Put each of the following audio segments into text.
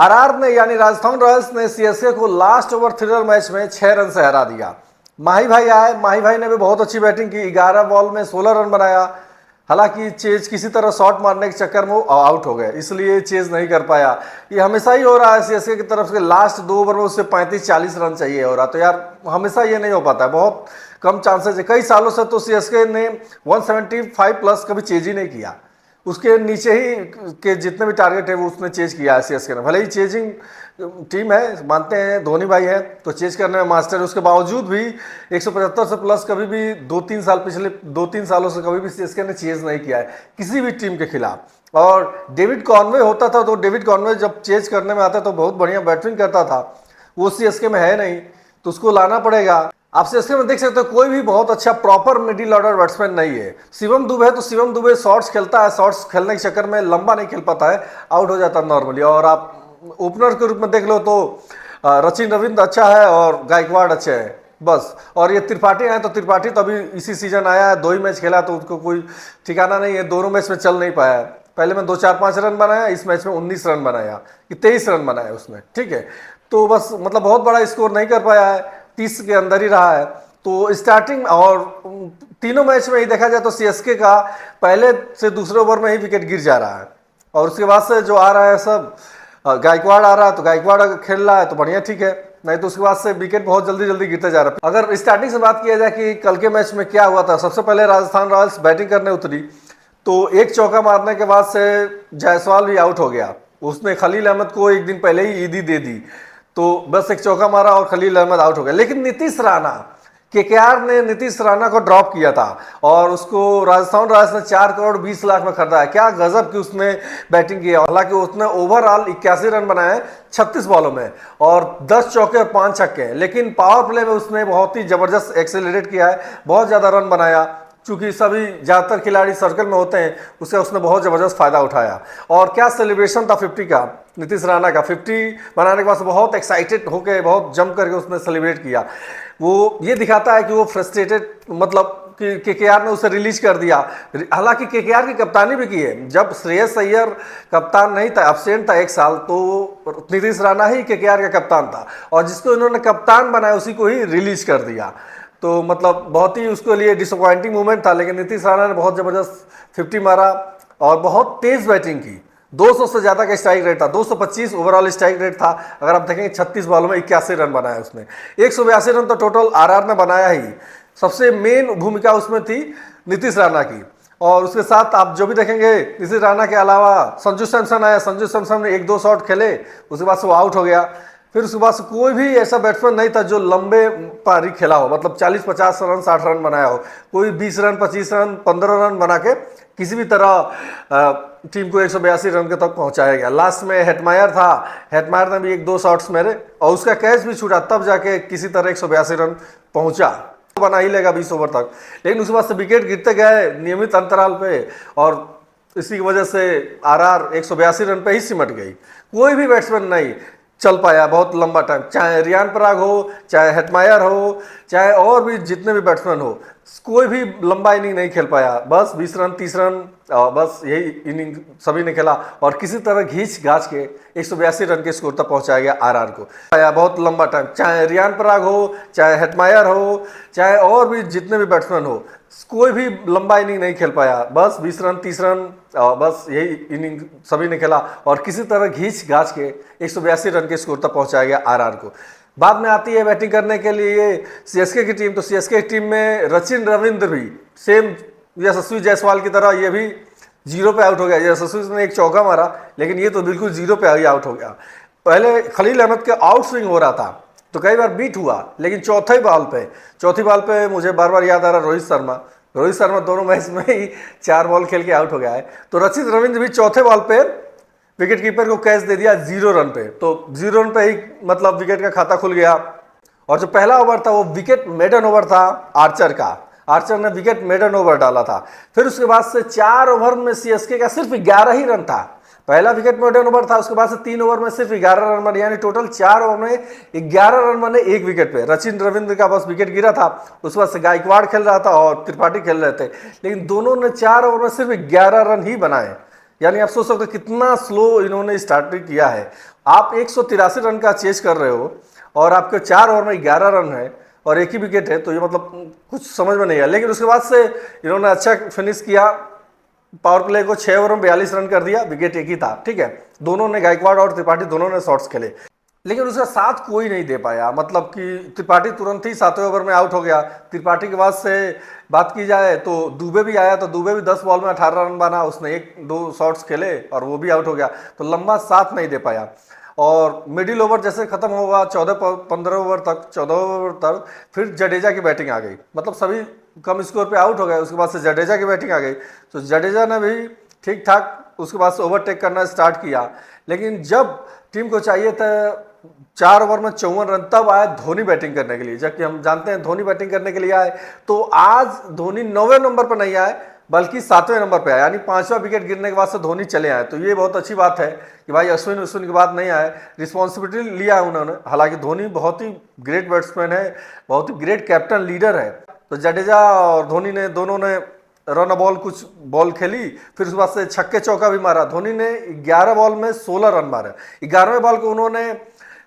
RR ने यानी Rajasthan Royals ने सीएसके को लास्ट ओवर थ्रिलर मैच में 6 रन से हरा दिया। माही भाई आए, माही भाई ने भी बहुत अच्छी बैटिंग की, 11 बॉल में 16 रन बनाया। हालांकि चेज किसी तरह शॉट मारने के चक्कर में वो आउट हो गए, इसलिए चेज नहीं कर पाया। ये हमेशा ही हो रहा है सीएसके की तरफ से, लास्ट 2 ओवर में उससे 35-40 रन चाहिए हो रहा, तो यार हमेशा ये नहीं हो पाता है, बहुत कम चांसेस है। कई सालों से तो सीएसके ने 175 प्लस कभी चेज ही नहीं किया, उसके नीचे ही के जितने भी टारगेट है वो उसने चेज किया है सीएसके ने। भले ही चेजिंग टीम है, मानते हैं धोनी भाई है तो चेज करने में मास्टर है, उसके बावजूद भी 175 से प्लस कभी भी 2-3 साल पिछले 2-3 सालों से कभी भी सीएसके ने चेज नहीं किया है किसी भी टीम के खिलाफ। और डेविड कॉनवे होता था तो डेविड कॉनवे जब चेज करने में आता तो बहुत बढ़िया बैटिंग करता था, वो सीएसके में है नहीं तो उसको लाना पड़ेगा। आप सीएसके में देख सकते हो कोई भी बहुत अच्छा प्रॉपर मिडिल ऑर्डर बैट्समैन नहीं है। शिवम दुबे है तो शिवम दुबे शॉट्स खेलता है, शॉट्स खेलने के चक्कर में लंबा नहीं खेल पाता है, आउट हो जाता है नॉर्मली। और आप ओपनर के रूप में देख लो तो सचिन रविंद्र अच्छा है और गायकवाड़ अच्छे हैं बस। और ये त्रिपाठी आए तो त्रिपाठी तो अभी इसी सीजन आया है, 2 ही मैच खेला तो उसको कोई ठिकाना नहीं है, दोनों मैच में चल नहीं पाया। पहले में 2-4-5 रन बनाया, इस मैच में 19 रन बनाया कि 23 रन बनाया उसने, ठीक है। तो बस मतलब बहुत बड़ा स्कोर नहीं कर पाया है, 30 के अंदर ही रहा है। तो स्टार्टिंग और तीनों मैच में ही देखा जाए तो सीएसके का पहले से दूसरे ओवर में ही विकेट गिर जा रहा है। और उसके बाद से जो आ रहा है सब गायकवाड़ आ रहा है तो गायकवाड़ अगर खेल रहा है तो बढ़िया, ठीक है, नहीं तो उसके बाद से विकेट बहुत जल्दी जल्दी गिरते जा रहा है। अगर स्टार्टिंग से बात किया जाए कि कल के मैच में क्या हुआ था, सबसे पहले राजस्थान रॉयल्स बैटिंग करने उतरी तो एक चौका मारने के बाद से जायसवाल भी आउट हो गया, उसने खलील अहमद को एक दिन पहले ही ईदी दे दी, तो बस एक चौका मारा और खलील अहमद आउट हो गया। लेकिन नीतीश राणा, केकेआर ने नीतीश राणा को ड्रॉप किया था और उसको राजस्थान रॉयल्स ने 4 करोड़ 20 लाख में खरीदा है। क्या गजब की उसने बैटिंग की है। हालांकि उसने ओवरऑल 81 रन बनाए 36 बॉलों में और 10 चौके और 5 छक्के, लेकिन पावर प्ले में उसने बहुत ही जबरदस्त एक्सेलरेट किया है, बहुत ज़्यादा रन बनाया। चूंकि सभी ज़्यादातर खिलाड़ी सर्कल में होते हैं, उससे उसने बहुत ज़बरदस्त फायदा उठाया। और क्या सेलिब्रेशन था 50 का, नीतीश राणा का 50 बनाने के बाद बहुत एक्साइटेड होकर बहुत जम करके उसने सेलिब्रेट किया। वो ये दिखाता है कि वो फ्रस्ट्रेटेड, मतलब कि केकेआर ने उसे रिलीज कर दिया। हालांकि केकेआर की कप्तानी भी की है, जब श्रेयस अय्यर कप्तान नहीं था, एब्सेंट था 1 साल, तो नीतीश राणा ही केकेआर का कप्तान था और जिसको इन्होंने कप्तान बनाया उसी को ही रिलीज कर दिया। तो मतलब बहुत ही उसके लिए डिसअपॉइंटिंग मोमेंट था, लेकिन नीतीश राणा ने बहुत ज़बरदस्त 50 मारा और बहुत तेज़ बैटिंग की। 200 से ज़्यादा का स्ट्राइक रेट था, 225 ओवरऑल स्ट्राइक रेट था। अगर आप देखेंगे 36 बॉलों में 81 रन बनाया उसने, 182 रन तो टोटल आरआर ने बनाया ही। सबसे मेन भूमिका उसमें थी नीतीश राणा की। और उसके साथ आप जो भी देखेंगे, नीतीश राणा के अलावा संजू सैमसन आया, संजू सैमसन ने 1-2 शॉट खेले, उसके बाद से वो आउट हो गया। फिर उसके बाद से कोई भी ऐसा बैट्समैन नहीं था जो लंबे पारी खेला हो, मतलब 40-50 रन 60 रन बनाया हो। कोई 20 रन 25 रन 15 रन बना के किसी भी तरह टीम को 182 रन के तक पहुंचाया गया। लास्ट में हेटमायर था, हेटमायर ने भी 1-2 शॉट्स मेरे और उसका कैच भी छूटा, तब जाके किसी तरह 182 रन पहुंचा। बना ही लेगा 20 ओवर तक, लेकिन उसके बाद से विकेट गिरते गए नियमित अंतराल पे और इसी की वजह से आरआर 182 रन पे ही सिमट गई। कोई भी बैट्समैन नहीं चल पाया बहुत लंबा टाइम, चाहे रियान पराग हो, चाहे हेटमायर हो, चाहे और भी जितने भी बैट्समैन हो, कोई भी लंबा इनिंग नहीं खेल पाया। बस 20 रन 30 रन बस यही इनिंग सभी ने खेला और किसी तरह घींच घाच के 182 रन के स्कोर तक पहुंचाया गया आरआर को। बहुत लंबा टाइम, चाहे रियान पराग हो, चाहे हेटमायर हो, चाहे और भी जितने भी बैट्समैन हो, कोई भी लंबा इनिंग नहीं खेल पाया। बस 20 रन 30 रन बस यही इनिंग सभी ने खेला और किसी तरह घींच घाच के 182 रन के स्कोर तक पहुंचाया गया आरआर को। बाद में आती है बैटिंग करने के लिए सीएसके की टीम, तो सीएसके की टीम में सचिन रविंद्र भी सेम यशस्वी जायसवाल की तरह ये भी 0 पे आउट हो गया। यशस्वी ने एक चौका मारा, लेकिन ये तो बिल्कुल 0 पे ही आउट हो गया। पहले खलील अहमद के आउट स्विंग हो रहा था तो कई बार बीट हुआ, लेकिन चौथी बॉल पे मुझे बार बार याद आ रहा रोहित शर्मा दोनों मैच में ही 4 बॉल खेल के आउट हो गया है। तो सचिन रविंद्र भी चौथे बॉल पे विकेट कीपर को कैच दे दिया 0 रन पे, तो 0 रन पे ही मतलब विकेट का खाता खुल गया। और जो पहला ओवर था वो विकेट मेडन ओवर था आर्चर का, आर्चर ने विकेट मेडन ओवर डाला था। फिर उसके बाद से 4 ओवर में सीएसके का सिर्फ 11 ही रन था। पहला विकेट मेडन ओवर था, उसके बाद से 3 ओवर में सिर्फ 11 रन बने, यानी टोटल 4 ओवर में 11 रन बने 1 विकेट पे। सचिन रविंद्र का बस विकेट गिरा था, उसके बाद से गायकवाड़ खेल रहा था और त्रिपाठी खेल रहे थे, लेकिन दोनों ने 4 ओवर में सिर्फ 11 रन ही बनाए। यानी आप सोच सकते हो कितना स्लो इन्होंने स्टार्टिंग किया है। आप 183 रन का चेज कर रहे हो और आपके 4 ओवर में 11 रन है और एक ही विकेट है, तो ये मतलब कुछ समझ में नहीं आया। लेकिन उसके बाद से इन्होंने अच्छा फिनिश किया, पावर प्ले को 6 ओवर में 42 रन कर दिया, विकेट एक ही था, ठीक है। दोनों ने, गायकवाड़ और त्रिपाठी दोनों ने शॉट्स खेले, लेकिन उसका साथ कोई नहीं दे पाया। मतलब कि त्रिपाठी तुरंत ही 7वें ओवर में आउट हो गया। त्रिपाठी के बाद से बात की जाए तो दुबे भी आया, तो दुबे भी 10 बॉल में 18 रन बना, उसने 1-2 शॉट्स खेले और वो भी आउट हो गया, तो लंबा साथ नहीं दे पाया। और मिडिल ओवर जैसे खत्म होगा 14-15 ओवर तक, 14 ओवर तक फिर जडेजा की बैटिंग आ गई, मतलब सभी कम स्कोर पे आउट हो गए। उसके बाद से जडेजा की बैटिंग आ गई, तो जडेजा ने भी ठीक ठाक उसके बाद से ओवरटेक करना स्टार्ट किया। लेकिन जब टीम को चाहिए था 4 ओवर में 54 रन, तब आया धोनी बैटिंग करने के लिए। जबकि हम जानते हैं धोनी बैटिंग करने के लिए आए, तो आज धोनी 9वें नंबर पर नहीं आए बल्कि 7वें नंबर पे आया, यानी 5वां विकेट गिरने के बाद से धोनी चले आए। तो ये बहुत अच्छी बात है कि भाई अश्विन के बाद नहीं आए, रिस्पॉन्सिबिलिटी लिया है उन्होंने। हालांकि धोनी बहुत ही ग्रेट बैट्समैन है, बहुत ही ग्रेट कैप्टन लीडर है। तो जडेजा और धोनी ने दोनों ने रन बॉल कुछ बॉल खेली, फिर उसके बाद से छक्के चौका भी मारा। धोनी ने 11 बॉल में 16 रन मारे। 11वें बॉल को उन्होंने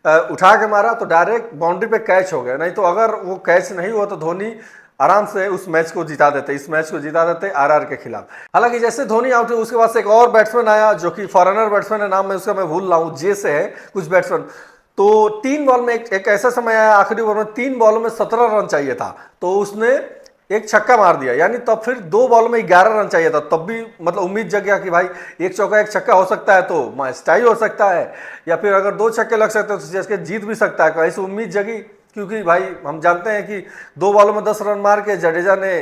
उठा के मारा तो डायरेक्ट बाउंड्री पे कैच हो गया, नहीं तो अगर वो कैच नहीं हुआ तो धोनी आराम से उस मैच को जिता देते, इस मैच को जिता देते आरआर के खिलाफ। हालांकि जैसे धोनी आउट हुए उसके बाद से एक और बैट्समैन आया जो कि फॉरेनर बैट्समैन है, नाम में उसका मैं भूल रहा हूँ, जे से है कुछ बैट्समैन। तो 3 बॉल में एक ऐसा समय आया आखिरी ओवर में 3 बॉलों में 17 रन चाहिए था, तो उसने एक छक्का मार दिया। यानी तब फिर 2 बॉल में 11 रन चाहिए था, तब भी मतलब उम्मीद जग गया कि भाई एक चौका एक छक्का हो सकता है तो मैच टाई हो सकता है, या फिर अगर 2 छक्के लग सकते हैं तो सीएसके जीत भी सकता है। ऐसी उम्मीद जगी, क्योंकि भाई हम जानते हैं कि 2 बॉलों में 10 रन मार के जडेजा ने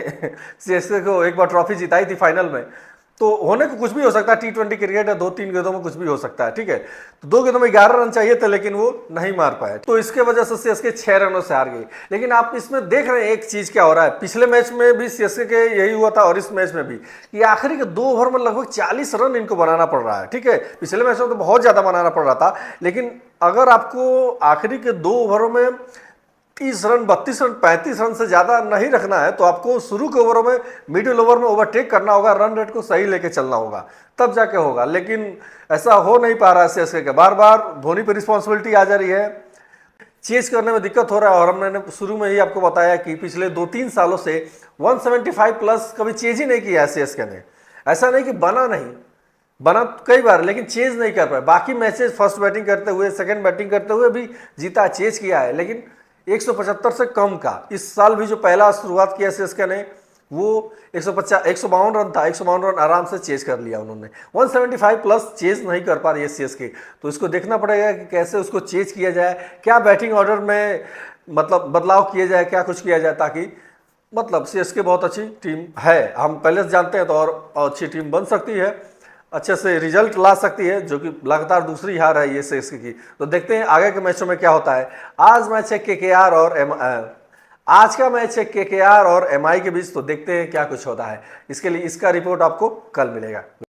सीएसके को एक बार ट्रॉफी जिताई थी फाइनल में। तो होने को कुछ भी हो सकता है, T20 क्रिकेट है, 2-3 गेंदों में कुछ भी हो सकता है, ठीक है। तो 2 गेंदों में 11 रन चाहिए थे, लेकिन वो नहीं मार पाए, तो इसके वजह से सीएसके 6 रनों से हार गई। लेकिन आप इसमें देख रहे हैं एक चीज क्या हो रहा है, पिछले मैच में भी सीएसके के यही हुआ था और इस मैच में भी, कि आखिरी के 2 ओवर में लगभग 40 रन इनको बनाना पड़ रहा है, ठीक है। पिछले मैच में तो बहुत ज्यादा बनाना पड़ रहा था, लेकिन अगर आपको आखिरी के 2 ओवरों में 30 रन, 32 रन, 35 रन से ज्यादा नहीं रखना है, तो आपको शुरू के ओवरों में, मिडिल ओवर में ओवरटेक करना होगा, रन रेट को सही लेके चलना होगा, तब जाके होगा। लेकिन ऐसा हो नहीं पा रहा है सीएसके के, बार बार धोनी पर रिस्पॉन्सिबिलिटी आ जा रही है, चेज करने में दिक्कत हो रहा है। और हमने शुरू में ही आपको बताया कि पिछले 2-3 सालों से 175 प्लस कभी चेज ही नहीं किया है सीएसके ने। ऐसा नहीं कि बना नहीं, बना कई बार, लेकिन चेज नहीं कर पाए। बाकी मैचेस फर्स्ट बैटिंग करते हुए, सेकंड बैटिंग करते हुए भी जीता, चेज किया है, लेकिन 175 से कम का। इस साल भी जो पहला शुरुआत किया सीएसके ने, वो 152 रन था, 152 रन आराम से चेज कर लिया उन्होंने। 175 प्लस चेज नहीं कर पा रही है सीएसके, तो इसको देखना पड़ेगा कि कैसे उसको चेज किया जाए, क्या बैटिंग ऑर्डर में मतलब बदलाव किया जाए, क्या कुछ किया जाए, ताकि मतलब सीएसके बहुत अच्छी टीम है, हम पहले से जानते हैं, तो और अच्छी टीम बन सकती है, अच्छे से रिजल्ट ला सकती है, जो कि लगातार दूसरी हार है ये सीएसके की। तो देखते हैं आगे के मैचों में क्या होता है। आज मैच है केकेआर और आज का मैच है केकेआर और एमआई के बीच, तो देखते हैं क्या कुछ होता है। इसके लिए इसका रिपोर्ट आपको कल मिलेगा।